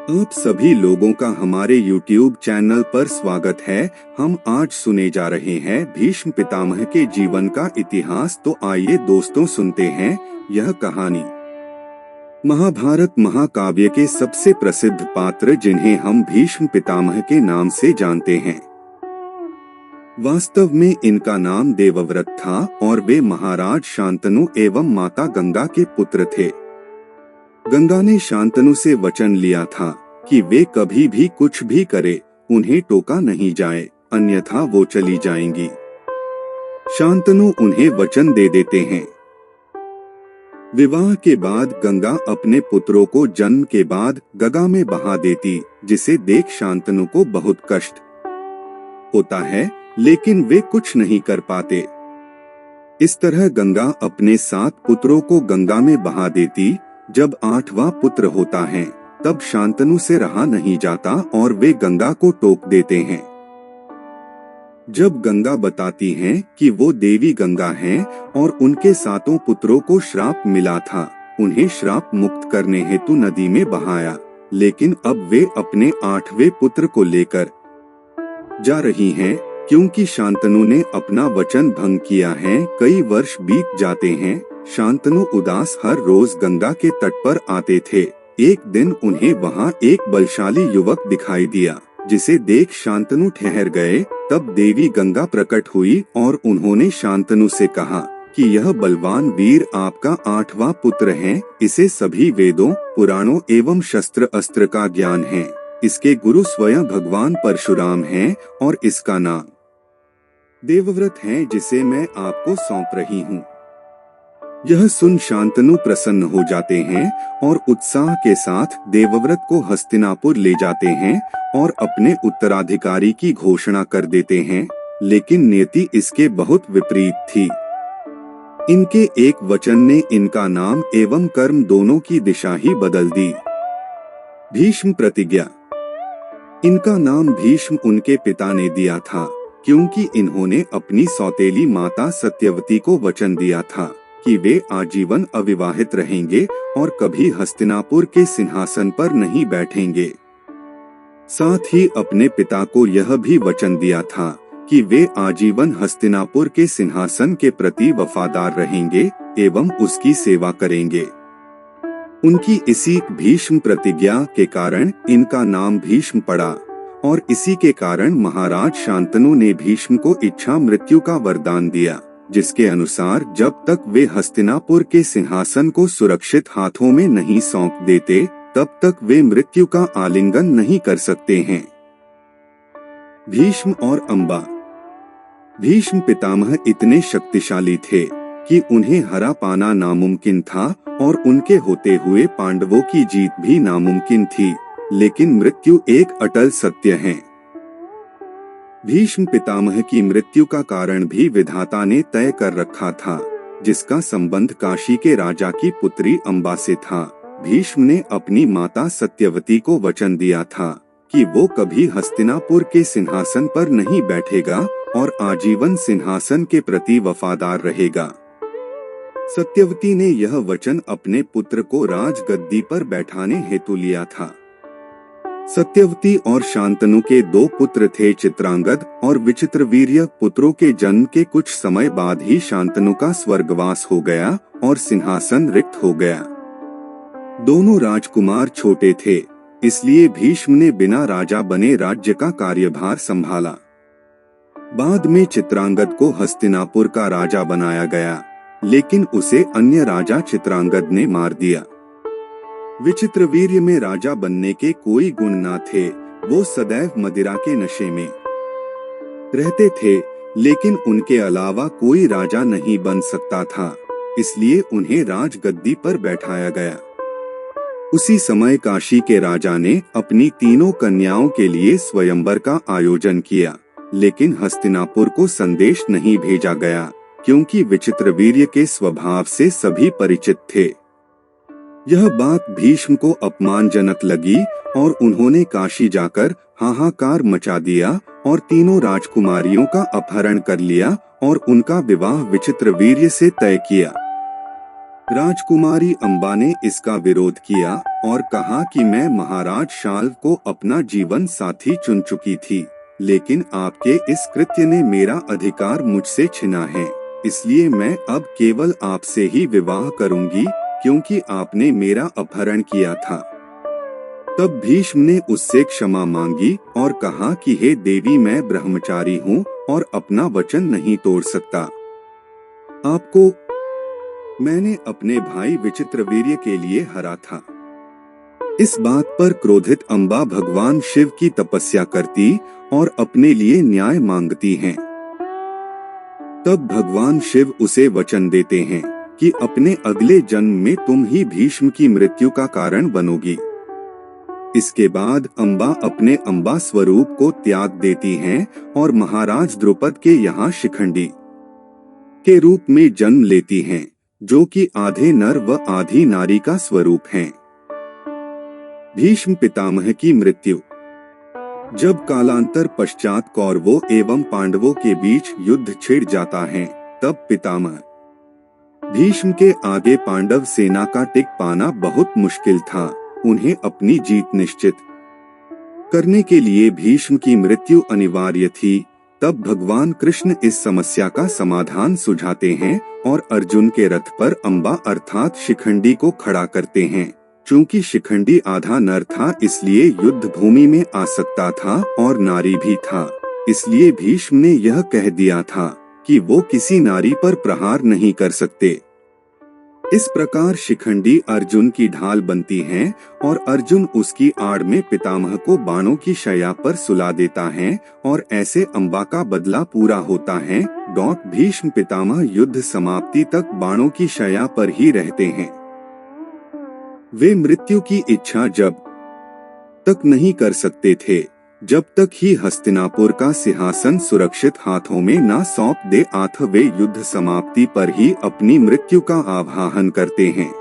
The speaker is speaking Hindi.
आप सभी लोगों का हमारे YouTube चैनल पर स्वागत है। हम आज सुने जा रहे हैं भीष्म पितामह के जीवन का इतिहास। तो आइए दोस्तों सुनते हैं यह कहानी। महाभारत महाकाव्य के सबसे प्रसिद्ध पात्र जिन्हें हम भीष्म पितामह के नाम से जानते हैं। वास्तव में इनका नाम देवव्रत था और वे महाराज शांतनु एवं माता गंगा के पुत्र थे। गंगा ने शांतनु से वचन लिया था कि वे कभी भी कुछ भी करे उन्हें टोका नहीं जाए, अन्यथा वो चली जाएंगी। शांतनु उन्हें वचन दे देते हैं। विवाह के बाद गंगा अपने पुत्रों को जन्म के बाद गंगा में बहा देती, जिसे देख शांतनु को बहुत कष्ट होता है, लेकिन वे कुछ नहीं कर पाते। इस तरह गंगा अपने 7 पुत्रों को गंगा में बहा देती। जब 8वां पुत्र होता है तब शांतनु से रहा नहीं जाता और वे गंगा को टोक देते हैं। जब गंगा बताती हैं कि वो देवी गंगा हैं और उनके 7 पुत्रों को श्राप मिला था, उन्हें श्राप मुक्त करने हेतु नदी में बहाया, लेकिन अब वे अपने 8वें पुत्र को लेकर जा रही हैं क्योंकि शांतनु ने अपना वचन भंग किया है। कई वर्ष बीत जाते हैं। शांतनु उदास हर रोज गंगा के तट पर आते थे। एक दिन उन्हें वहां एक बलशाली युवक दिखाई दिया, जिसे देख शांतनु ठहर गए। तब देवी गंगा प्रकट हुई और उन्होंने शांतनु से कहा कि यह बलवान वीर आपका 8वां पुत्र है। इसे सभी वेदों, पुराणों एवं शस्त्र अस्त्र का ज्ञान है। इसके गुरु स्वयं भगवान परशुराम हैं और इसका नाम देवव्रत है, जिसे मैं आपको सौंप रही हूँ। यह सुन शांतनु प्रसन्न हो जाते हैं और उत्साह के साथ देवव्रत को हस्तिनापुर ले जाते हैं और अपने उत्तराधिकारी की घोषणा कर देते हैं। लेकिन नियति इसके बहुत विपरीत थी। इनके एक वचन ने इनका नाम एवं कर्म दोनों की दिशा ही बदल दी। भीष्म प्रतिज्ञा। इनका नाम भीष्म उनके पिता ने दिया था क्योंकि इन्होंने अपनी सौतेली माता सत्यवती को वचन दिया था कि वे आजीवन अविवाहित रहेंगे और कभी हस्तिनापुर के सिंहासन पर नहीं बैठेंगे। साथ ही अपने पिता को यह भी वचन दिया था कि वे आजीवन हस्तिनापुर के सिंहासन के प्रति वफादार रहेंगे एवं उसकी सेवा करेंगे। उनकी इसी भीष्म प्रतिज्ञा के कारण इनका नाम भीष्म पड़ा और इसी के कारण महाराज शांतनु ने भीष्म को इच्छा मृत्यु का वरदान दिया, जिसके अनुसार जब तक वे हस्तिनापुर के सिंहासन को सुरक्षित हाथों में नहीं सौंप देते, तब तक वे मृत्यु का आलिंगन नहीं कर सकते हैं। भीष्म और अम्बा। भीष्म पितामह इतने शक्तिशाली थे कि उन्हें हरा पाना नामुमकिन था और उनके होते हुए पांडवों की जीत भी नामुमकिन थी, लेकिन मृत्यु एक अटल सत्य है। भीष्म पितामह की मृत्यु का कारण भी विधाता ने तय कर रखा था, जिसका संबंध काशी के राजा की पुत्री अम्बा से था। भीष्म ने अपनी माता सत्यवती को वचन दिया था कि वो कभी हस्तिनापुर के सिंहासन पर नहीं बैठेगा और आजीवन सिंहासन के प्रति वफादार रहेगा। सत्यवती ने यह वचन अपने पुत्र को राजगद्दी पर बैठाने हेतु लिया था। सत्यवती और शांतनु के 2 पुत्र थे, चित्रांगद और विचित्रवीर्य। पुत्रों के जन्म के कुछ समय बाद ही शांतनु का स्वर्गवास हो गया और सिंहासन रिक्त हो गया। दोनों राजकुमार छोटे थे, इसलिए भीष्म ने बिना राजा बने राज्य का कार्यभार संभाला। बाद में चित्रांगद को हस्तिनापुर का राजा बनाया गया, लेकिन उसे अन्य राजा चित्रांगद ने मार दिया। विचित्रवीर्य में राजा बनने के कोई गुण न थे। वो सदैव मदिरा के नशे में रहते थे, लेकिन उनके अलावा कोई राजा नहीं बन सकता था, इसलिए उन्हें राजगद्दी पर बैठाया गया। उसी समय काशी के राजा ने अपनी 3 कन्याओं के लिए स्वयंवर का आयोजन किया, लेकिन हस्तिनापुर को संदेश नहीं भेजा गया क्योंकि विचित्रवीर्य के स्वभाव से सभी परिचित थे। यह बात भीष्म को अपमानजनक लगी और उन्होंने काशी जाकर हाहाकार मचा दिया और 3 राजकुमारियों का अपहरण कर लिया और उनका विवाह विचित्रवीर्य से तय किया। राजकुमारी अम्बा ने इसका विरोध किया और कहा कि मैं महाराज शाल्व को अपना जीवन साथी चुन चुकी थी, लेकिन आपके इस कृत्य ने मेरा अधिकार मुझसे छिना है, इसलिए मैं अब केवल आपसे ही विवाह करूंगी, क्योंकि आपने मेरा अपहरण किया था। तब भीष्म ने उससे क्षमा मांगी और कहा कि हे देवी, मैं ब्रह्मचारी हूँ और अपना वचन नहीं तोड़ सकता। आपको मैंने अपने भाई विचित्रवीर्य के लिए हरा था। इस बात पर क्रोधित अम्बा भगवान शिव की तपस्या करती और अपने लिए न्याय मांगती हैं। तब भगवान शिव उसे वचन देते हैं कि अपने अगले जन्म में तुम ही भीष्म की मृत्यु का कारण बनोगी। इसके बाद अम्बा अपने अम्बा स्वरूप को त्याग देती हैं और महाराज द्रुपद के यहाँ शिखंडी के रूप में जन्म लेती हैं, जो कि आधे नर व आधी नारी का स्वरूप हैं। भीष्म पितामह की मृत्यु। जब कालांतर पश्चात कौरवों एवं पांडवों के बीच युद्ध छिड़ जाता है, तब पितामह भीष्म के आगे पांडव सेना का टिक पाना बहुत मुश्किल था। उन्हें अपनी जीत निश्चित करने के लिए भीष्म की मृत्यु अनिवार्य थी। तब भगवान कृष्ण इस समस्या का समाधान सुझाते हैं और अर्जुन के रथ पर अम्बा अर्थात शिखंडी को खड़ा करते हैं। चूंकि शिखंडी आधा नर था, इसलिए युद्ध भूमि में आ सकता था और नारी भी था, इसलिए भीष्म ने यह कह दिया था कि वो किसी नारी पर प्रहार नहीं कर सकते। इस प्रकार शिखंडी अर्जुन की ढाल बनती हैं और अर्जुन उसकी आड़ में पितामह को बाणों की शैया पर सुला देता है और ऐसे अम्बा का बदला पूरा होता है। भीष्म पितामह युद्ध समाप्ति तक बाणों की शैया पर ही रहते हैं। वे मृत्यु की इच्छा जब तक नहीं कर सकते थे, जब तक ही हस्तिनापुर का सिंहासन सुरक्षित हाथों में न सौंप दे, अथ वे युद्ध समाप्ति पर ही अपनी मृत्यु का आवाहन करते हैं।